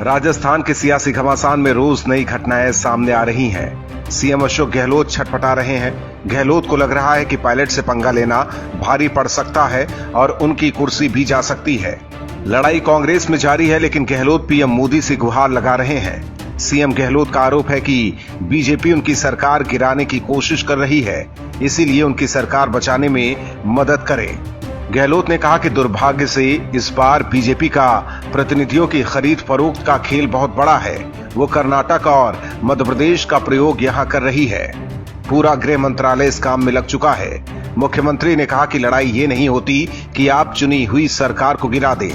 राजस्थान के सियासी घमासान में रोज नई घटनाएं सामने आ रही हैं। सीएम अशोक गहलोत छटपटा रहे हैं। गहलोत को लग रहा है कि पायलट से पंगा लेना भारी पड़ सकता है और उनकी कुर्सी भी जा सकती है। लड़ाई कांग्रेस में जारी है, लेकिन गहलोत पीएम मोदी से गुहार लगा रहे हैं। सीएम गहलोत का आरोप है कि बीजेपी उनकी सरकार गिराने की कोशिश कर रही है, इसीलिए उनकी सरकार बचाने में मदद करे। गहलोत ने कहा कि दुर्भाग्य से इस बार बीजेपी का प्रतिनिधियों की खरीद फरोख्त का खेल बहुत बड़ा है। वो कर्नाटक और मध्य प्रदेश का प्रयोग यहां कर रही है। पूरा गृह मंत्रालय इस काम में लग चुका है। मुख्यमंत्री ने कहा कि लड़ाई ये नहीं होती कि आप चुनी हुई सरकार को गिरा दें।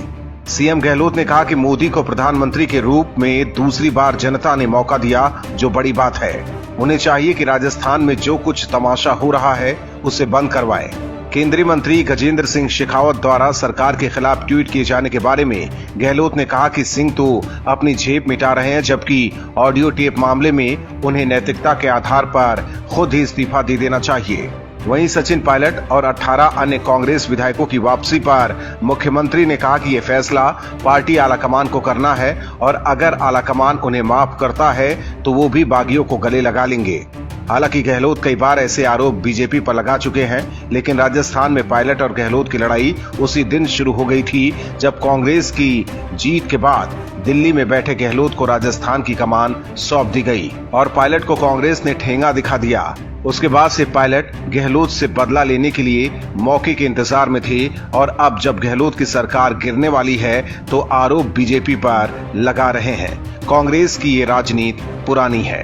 सीएम गहलोत ने कहा कि मोदी को प्रधानमंत्री के रूप में दूसरी बार जनता ने मौका दिया, जो बड़ी बात है। उन्हें चाहिए कि राजस्थान में जो कुछ तमाशा हो रहा है उसे बंद करवाएं। केंद्रीय मंत्री गजेंद्र सिंह शेखावत द्वारा सरकार के खिलाफ ट्वीट किए जाने के बारे में गहलोत ने कहा कि सिंह तो अपनी जेब मिटा रहे हैं, जबकि ऑडियो टेप मामले में उन्हें नैतिकता के आधार पर खुद ही इस्तीफा दे देना चाहिए। वहीं सचिन पायलट और 18 अन्य कांग्रेस विधायकों की वापसी पर मुख्यमंत्री ने कहा कि यह फैसला पार्टी आलाकमान को करना है और अगर आलाकमान उन्हें माफ करता है तो वो भी बागियों को गले लगा लेंगे। हालांकि गहलोत कई बार ऐसे आरोप बीजेपी पर लगा चुके हैं, लेकिन राजस्थान में पायलट और गहलोत की लड़ाई उसी दिन शुरू हो गई थी जब कांग्रेस की जीत के बाद दिल्ली में बैठे गहलोत को राजस्थान की कमान सौंप दी गई और पायलट को कांग्रेस ने ठेंगा दिखा दिया। उसके बाद से पायलट गहलोत से बदला लेने के लिए मौके के इंतजार में थे और अब जब गहलोत की सरकार गिरने वाली है तो आरोप बीजेपी पर लगा रहे हैं। कांग्रेस की ये राजनीति पुरानी है।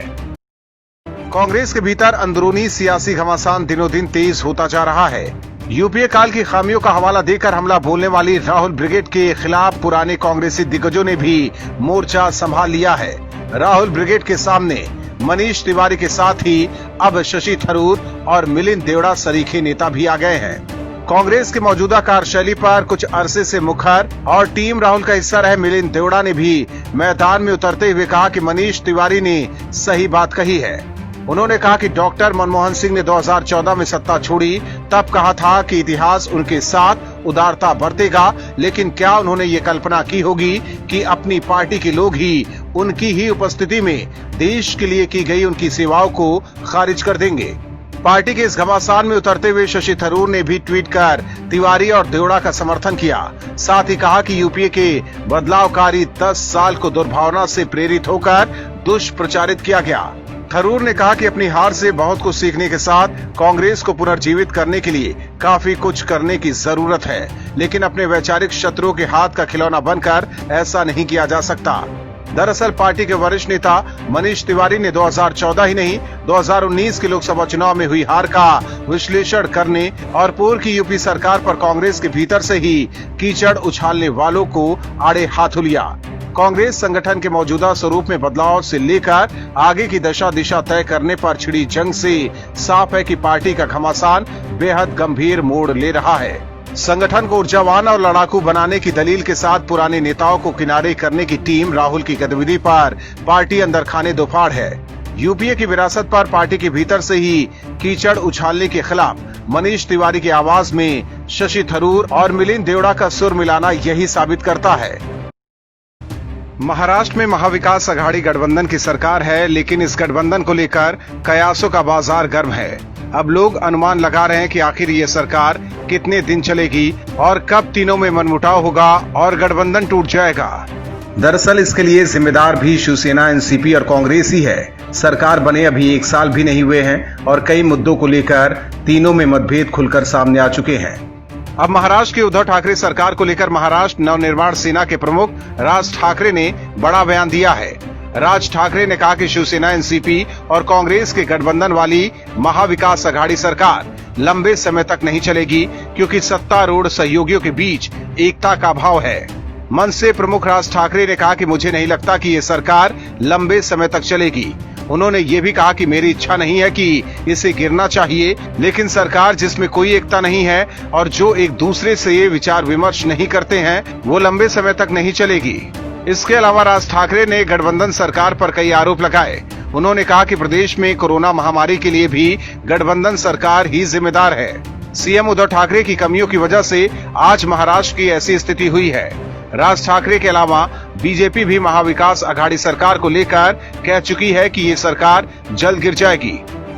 कांग्रेस के भीतर अंदरूनी सियासी घमासान दिनों दिन तेज होता जा रहा है। यूपीए काल की खामियों का हवाला देकर हमला बोलने वाली राहुल ब्रिगेड के खिलाफ पुराने कांग्रेसी दिग्गजों ने भी मोर्चा संभाल लिया है। राहुल ब्रिगेड के सामने मनीष तिवारी के साथ ही अब शशि थरूर और मिलिंद देवड़ा सरीखे नेता भी आ गए हैं। कांग्रेस की मौजूदा कार्यशैली पर कुछ अरसे से मुखर और टीम राहुल का हिस्सा रहे मिलिंद देवड़ा ने भी मैदान में उतरते हुए कहा कि मनीष तिवारी ने सही बात कही है। उन्होंने कहा कि डॉक्टर मनमोहन सिंह ने 2014 में सत्ता छोड़ी, तब कहा था कि इतिहास उनके साथ उदारता बरतेगा, लेकिन क्या उन्होंने ये कल्पना की होगी कि अपनी पार्टी के लोग ही उनकी ही उपस्थिति में देश के लिए की गई उनकी सेवाओं को खारिज कर देंगे। पार्टी के इस घमासान में उतरते हुए शशि थरूर ने भी ट्वीट कर तिवारी और देवड़ा का समर्थन किया। साथ ही कहा कि यूपीए के बदलावकारी 10 साल को दुर्भावना से प्रेरित होकर दुष्प्रचारित किया गया। थरूर ने कहा कि अपनी हार से बहुत कुछ सीखने के साथ कांग्रेस को पुनर्जीवित करने के लिए काफी कुछ करने की जरूरत है, लेकिन अपने वैचारिक शत्रुओं के हाथ का खिलौना बनकर ऐसा नहीं किया जा सकता। दरअसल पार्टी के वरिष्ठ नेता मनीष तिवारी ने 2014 ही नहीं 2019 के लोकसभा चुनाव में हुई हार का विश्लेषण करने और पूर्व की यूपी सरकार पर कांग्रेस के भीतर से ही कीचड़ उछालने वालों को आड़े हाथों लिया। कांग्रेस संगठन के मौजूदा स्वरूप में बदलाव से लेकर आगे की दशा दिशा तय करने पर छिड़ी जंग से साफ है कि पार्टी का घमासान बेहद गंभीर मोड़ ले रहा है। संगठन को ऊर्जावान और लड़ाकू बनाने की दलील के साथ पुराने नेताओं को किनारे करने की टीम राहुल की गतिविधि पर पार्टी अंदर खाने दोफाड़ है। यूपीए की विरासत पर पार्टी के भीतर से ही कीचड़ उछालने के खिलाफ मनीष तिवारी की आवाज में शशि थरूर और मिलिंद देवड़ा का सुर मिलाना यही साबित करता है। महाराष्ट्र में महाविकास अघाड़ी गठबंधन की सरकार है, लेकिन इस गठबंधन को लेकर कयासों का बाजार गर्म है। अब लोग अनुमान लगा रहे हैं कि आखिर ये सरकार कितने दिन चलेगी और कब तीनों में मनमुटाव होगा और गठबंधन टूट जाएगा। दरअसल इसके लिए जिम्मेदार भी शिवसेना, एनसीपी और कांग्रेस ही है। सरकार बने अभी 1 साल भी नहीं हुए हैं और कई मुद्दों को लेकर तीनों में मतभेद खुलकर सामने आ चुके हैं। अब महाराष्ट्र की उद्धव ठाकरे सरकार को लेकर महाराष्ट्र नवनिर्माण सेना के प्रमुख राज ठाकरे ने बड़ा बयान दिया है। राज ठाकरे ने कहा कि शिवसेना, एनसीपी और कांग्रेस के गठबंधन वाली महाविकास अघाड़ी सरकार लंबे समय तक नहीं चलेगी, क्योंकि सत्तारूढ़ सहयोगियों के बीच एकता का अभाव है। मनसे प्रमुख राज ठाकरे ने कहा कि मुझे नहीं लगता कि ये सरकार लंबे समय तक चलेगी। उन्होंने ये भी कहा कि मेरी इच्छा नहीं है कि इसे गिरना चाहिए, लेकिन सरकार जिसमें कोई एकता नहीं है और जो एक दूसरे से ये विचार विमर्श नहीं करते हैं, वो लंबे समय तक नहीं चलेगी। इसके अलावा राज ठाकरे ने गठबंधन सरकार पर कई आरोप लगाए। उन्होंने कहा कि प्रदेश में कोरोना महामारी के लिए भी गठबंधन सरकार ही जिम्मेदार है। सीएम उद्धव ठाकरे की कमियों की वजह से आज महाराष्ट्र की ऐसी स्थिति हुई है। राज ठाकरे के अलावा बीजेपी भी महाविकास अघाड़ी सरकार को लेकर कह चुकी है कि ये सरकार जल्द गिर जाएगी।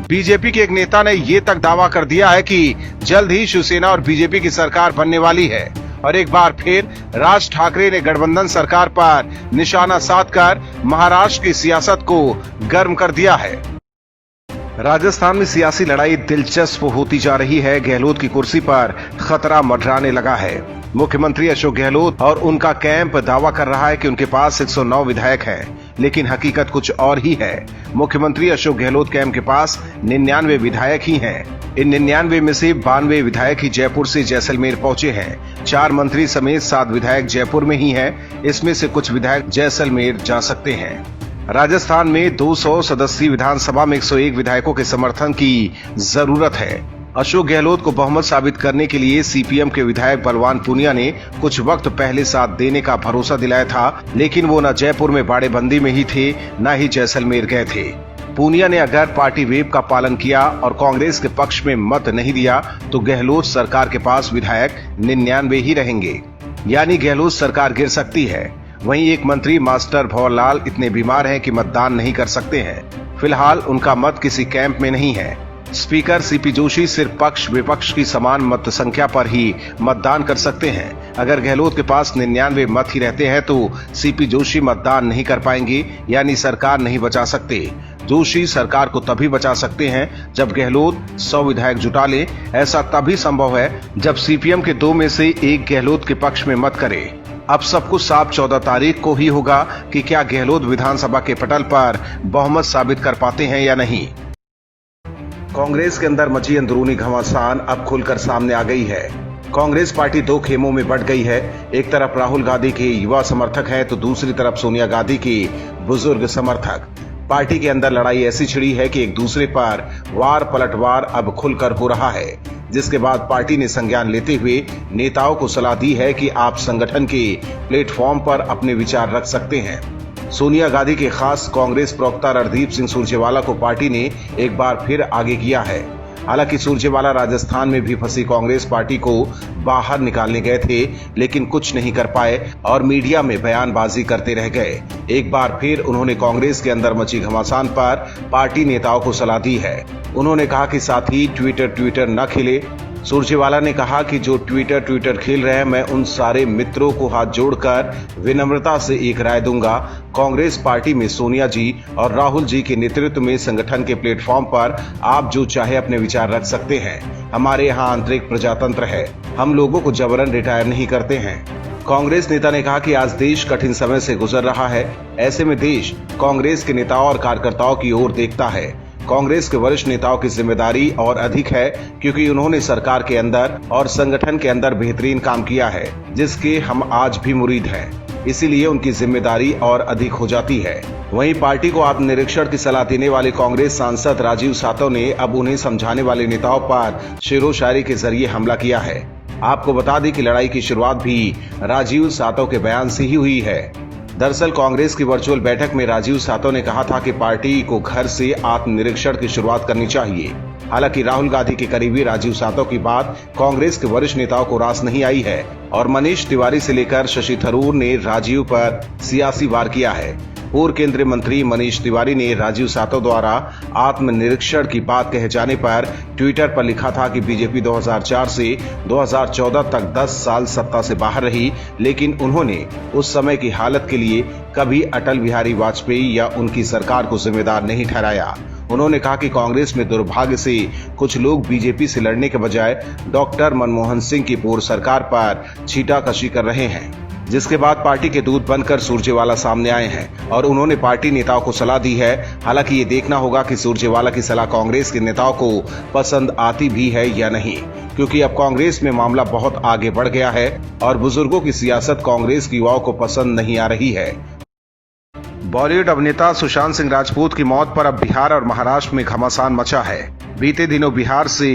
बीजेपी के एक नेता ने ये तक दावा कर दिया है कि जल्द ही शिवसेना और बीजेपी की सरकार बनने वाली है और एक बार फिर राज ठाकरे ने गठबंधन सरकार पर निशाना साधकर महाराष्ट्र की सियासत को गर्म कर दिया है। राजस्थान में सियासी लड़ाई दिलचस्प होती जा रही है। गहलोत की कुर्सी पर खतरा मंडराने लगा है। मुख्यमंत्री अशोक गहलोत और उनका कैंप दावा कर रहा है कि उनके पास 109 विधायक हैं, लेकिन हकीकत कुछ और ही है। मुख्यमंत्री अशोक गहलोत कैंप के पास 99 विधायक ही हैं। इन 99 में से 92 विधायक ही जयपुर से जैसलमेर पहुंचे हैं। 4 मंत्री समेत 7 विधायक जयपुर में ही हैं। इसमें से कुछ विधायक जैसलमेर जा सकते हैं। राजस्थान में 200 सदस्यीय विधानसभा में 101 विधायकों के समर्थन की जरूरत है। अशोक गहलोत को बहुमत साबित करने के लिए सीपीएम के विधायक बलवान पूनिया ने कुछ वक्त पहले साथ देने का भरोसा दिलाया था, लेकिन वो न जयपुर में बाड़ेबंदी में ही थे, न ही जैसलमेर गए थे। पूनिया ने अगर पार्टी व्हिप का पालन किया और कांग्रेस के पक्ष में मत नहीं दिया तो गहलोत सरकार के पास विधायक 99 ही रहेंगे, यानी गहलोत सरकार गिर सकती है। वहीं एक मंत्री मास्टर भंवरलाल इतने बीमार हैं कि मतदान नहीं कर सकते हैं। फिलहाल उनका मत किसी कैंप में नहीं है। स्पीकर सीपी जोशी सिर्फ पक्ष विपक्ष की समान मत संख्या पर ही मतदान कर सकते हैं। अगर गहलोत के पास 99 मत ही रहते हैं तो सीपी जोशी मतदान नहीं कर पाएंगे, यानी सरकार नहीं बचा सकते। जोशी सरकार को तभी बचा सकते हैं जब गहलोत 100 विधायक जुटा ले। ऐसा तभी संभव है जब सीपीएम के 2 में से 1 गहलोत के पक्ष में मत करे। अब सब कुछ साफ 14 तारीख को ही होगा कि क्या गहलोत विधानसभा के पटल पर बहुमत साबित कर पाते हैं या नहीं। कांग्रेस के अंदर मची अंदरूनी घमासान अब खुलकर सामने आ गई है। कांग्रेस पार्टी 2 खेमों में बंट गई है। एक तरफ राहुल गांधी के युवा समर्थक हैं तो दूसरी तरफ सोनिया गांधी के बुजुर्ग समर्थक। पार्टी के अंदर लड़ाई ऐसी छिड़ी है कि एक दूसरे पर वार पलटवार अब खुलकर हो रहा है, जिसके बाद पार्टी ने संज्ञान लेते हुए नेताओं को सलाह दी है कि आप संगठन के प्लेटफॉर्म पर अपने विचार रख सकते हैं। सोनिया गांधी के खास कांग्रेस प्रवक्ता रणदीप सिंह सुरजेवाला को पार्टी ने एक बार फिर आगे किया है। हालांकि सुरजेवाला राजस्थान में भी फंसी कांग्रेस पार्टी को बाहर निकालने गए थे, लेकिन कुछ नहीं कर पाए और मीडिया में बयानबाजी करते रह गए। एक बार फिर उन्होंने कांग्रेस के अंदर मची घमासान पर पार्टी नेताओं को सलाह दी है। उन्होंने कहा कि साथी ट्विटर न खेले। सुरजेवाला ने कहा कि जो ट्विटर खेल रहे हैं, मैं उन सारे मित्रों को हाथ जोड़कर विनम्रता से एक राय दूंगा। कांग्रेस पार्टी में सोनिया जी और राहुल जी के नेतृत्व में संगठन के प्लेटफॉर्म पर आप जो चाहे अपने विचार रख सकते हैं। हमारे यहाँ आंतरिक प्रजातंत्र है, हम लोगों को जबरन रिटायर नहीं करते हैं। कांग्रेस नेता ने कहा कि आज देश कठिन समय से गुजर रहा है। ऐसे में देश कांग्रेस के नेताओं और कार्यकर्ताओं की ओर देखता है। कांग्रेस के वरिष्ठ नेताओं की जिम्मेदारी और अधिक है, क्योंकि उन्होंने सरकार के अंदर और संगठन के अंदर बेहतरीन काम किया है, जिसके हम आज भी मुरीद हैं। इसीलिए उनकी जिम्मेदारी और अधिक हो जाती है। वहीं पार्टी को आत्मनिरीक्षण की सलाह देने वाले कांग्रेस सांसद राजीव सातव ने अब उन्हें समझाने वाले नेताओं पर शेरो शायरी के जरिए हमला किया है। आपको बता दें कि लड़ाई की शुरुआत भी राजीव सातव के बयान से ही हुई है। दरअसल कांग्रेस की वर्चुअल बैठक में राजीव सातव ने कहा था कि पार्टी को घर से आत्मनिरीक्षण की शुरुआत करनी चाहिए। हालांकि राहुल गांधी के करीबी राजीव सातव की बात कांग्रेस के वरिष्ठ नेताओं को रास नहीं आई है और मनीष तिवारी से लेकर शशि थरूर ने राजीव पर सियासी वार किया है। पूर्व केंद्रीय मंत्री मनीष तिवारी ने राजीव सातव द्वारा आत्मनिरीक्षण की बात कहे जाने पर ट्विटर पर लिखा था कि बीजेपी 2004 से 2014 तक 10 साल सत्ता से बाहर रही, लेकिन उन्होंने उस समय की हालत के लिए कभी अटल बिहारी वाजपेयी या उनकी सरकार को जिम्मेदार नहीं ठहराया। उन्होंने कहा कि कांग्रेस में दुर्भाग्य से कुछ लोग बीजेपी से लड़ने के बजाय डॉक्टर मनमोहन सिंह की पूर्व सरकार पर छींटाकशी कर रहे हैं, जिसके बाद पार्टी के दूत बनकर सुरजेवाला सामने आए हैं और उन्होंने पार्टी नेताओं को सलाह दी है। हालांकि ये देखना होगा कि सुरजेवाला की सलाह कांग्रेस के नेताओं को पसंद आती भी है या नहीं, क्योंकि अब कांग्रेस में मामला बहुत आगे बढ़ गया है और बुजुर्गों की सियासत कांग्रेस के युवाओं को पसंद नहीं आ रही है। बॉलीवुड अभिनेता सुशांत सिंह राजपूत की मौत पर अब बिहार और महाराष्ट्र में घमासान मचा है। बीते दिनों बिहार से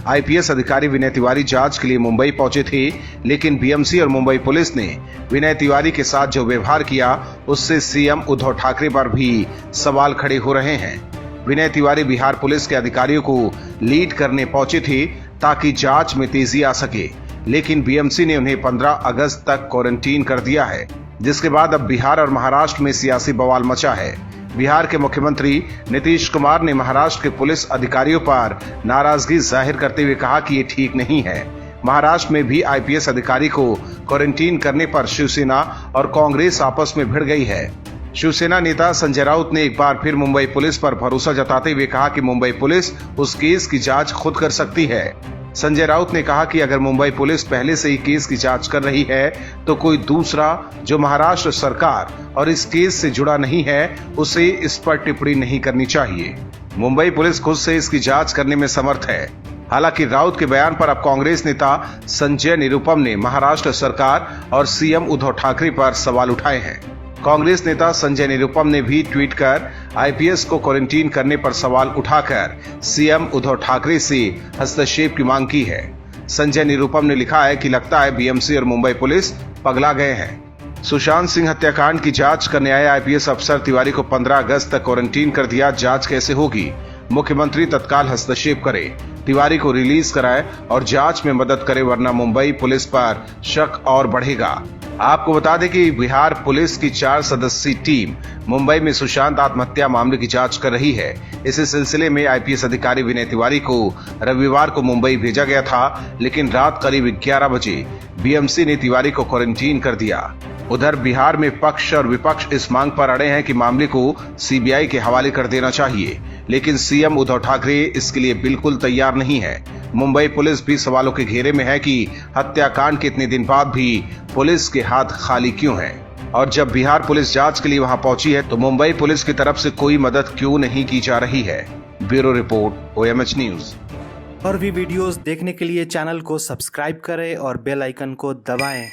आईपीएस अधिकारी विनय तिवारी जांच के लिए मुंबई पहुंचे थे, लेकिन बीएमसी और मुंबई पुलिस ने विनय तिवारी के साथ जो व्यवहार किया उससे सीएम उद्धव ठाकरे पर भी सवाल खड़े हो रहे हैं। विनय तिवारी बिहार पुलिस के अधिकारियों को लीड करने पहुंचे थे ताकि जांच में तेजी आ सके, लेकिन बीएमसी ने उन्हें 15 अगस्त तक क्वारंटीन कर दिया है। जिसके बाद अब बिहार और महाराष्ट्र में सियासी बवाल मचा है। बिहार के मुख्यमंत्री नीतीश कुमार ने महाराष्ट्र के पुलिस अधिकारियों पर नाराजगी जाहिर करते हुए कहा कि ये ठीक नहीं है। महाराष्ट्र में भी आईपीएस अधिकारी को क्वारंटीन करने पर शिवसेना और कांग्रेस आपस में भिड़ गई है। शिवसेना नेता संजय राउत ने एक बार फिर मुंबई पुलिस पर भरोसा जताते हुए कहा कि मुंबई पुलिस उस केस की जांच खुद कर सकती है। संजय राउत ने कहा कि अगर मुंबई पुलिस पहले से ही केस की जांच कर रही है तो कोई दूसरा जो महाराष्ट्र सरकार और इस केस से जुड़ा नहीं है उसे इस पर टिप्पणी नहीं करनी चाहिए। मुंबई पुलिस खुद से इसकी जांच करने में समर्थ है। हालांकि राउत के बयान पर अब कांग्रेस नेता संजय निरुपम ने महाराष्ट्र सरकार और सीएम उद्धव ठाकरे पर सवाल उठाए हैं। कांग्रेस नेता संजय निरुपम ने भी ट्वीट कर आईपीएस को क्वारंटीन करने पर सवाल उठाकर सीएम उद्धव ठाकरे से हस्तक्षेप की मांग की है। संजय निरुपम ने लिखा है कि लगता है बीएमसी और मुंबई पुलिस पगला गए हैं। सुशांत सिंह हत्याकांड की जांच करने आए आईपीएस अफसर तिवारी को 15 अगस्त तक क्वारंटीन कर दिया। जांच कैसे होगी? मुख्यमंत्री तत्काल हस्तक्षेप करे, तिवारी को रिलीज कराए और जांच में मदद करे, वरना मुंबई पुलिस पर शक और बढ़ेगा। आपको बता दें कि बिहार पुलिस की 4 सदस्यीय टीम मुंबई में सुशांत आत्महत्या मामले की जांच कर रही है। इसी सिलसिले में आईपीएस अधिकारी विनय तिवारी को रविवार को मुंबई भेजा गया था, लेकिन रात करीब 11 बजे बीएमसी ने तिवारी को क्वारंटीन कर दिया। उधर बिहार में पक्ष और विपक्ष इस मांग पर अड़े हैं कि मामले को सीबीआई के हवाले कर देना चाहिए, लेकिन सीएम उद्धव ठाकरे इसके लिए बिल्कुल तैयार नहीं है। मुंबई पुलिस भी सवालों के घेरे में है कि हत्याकांड के इतने दिन बाद भी पुलिस के हाथ खाली क्यों हैं? और जब बिहार पुलिस जांच के लिए वहां पहुंची है तो मुंबई पुलिस की तरफ से कोई मदद क्यों नहीं की जा रही है? Bureau report, OMH news. और भी वीडियोस देखने के लिए चैनल को सब्सक्राइब करें और बेल आइकन को दबाएं।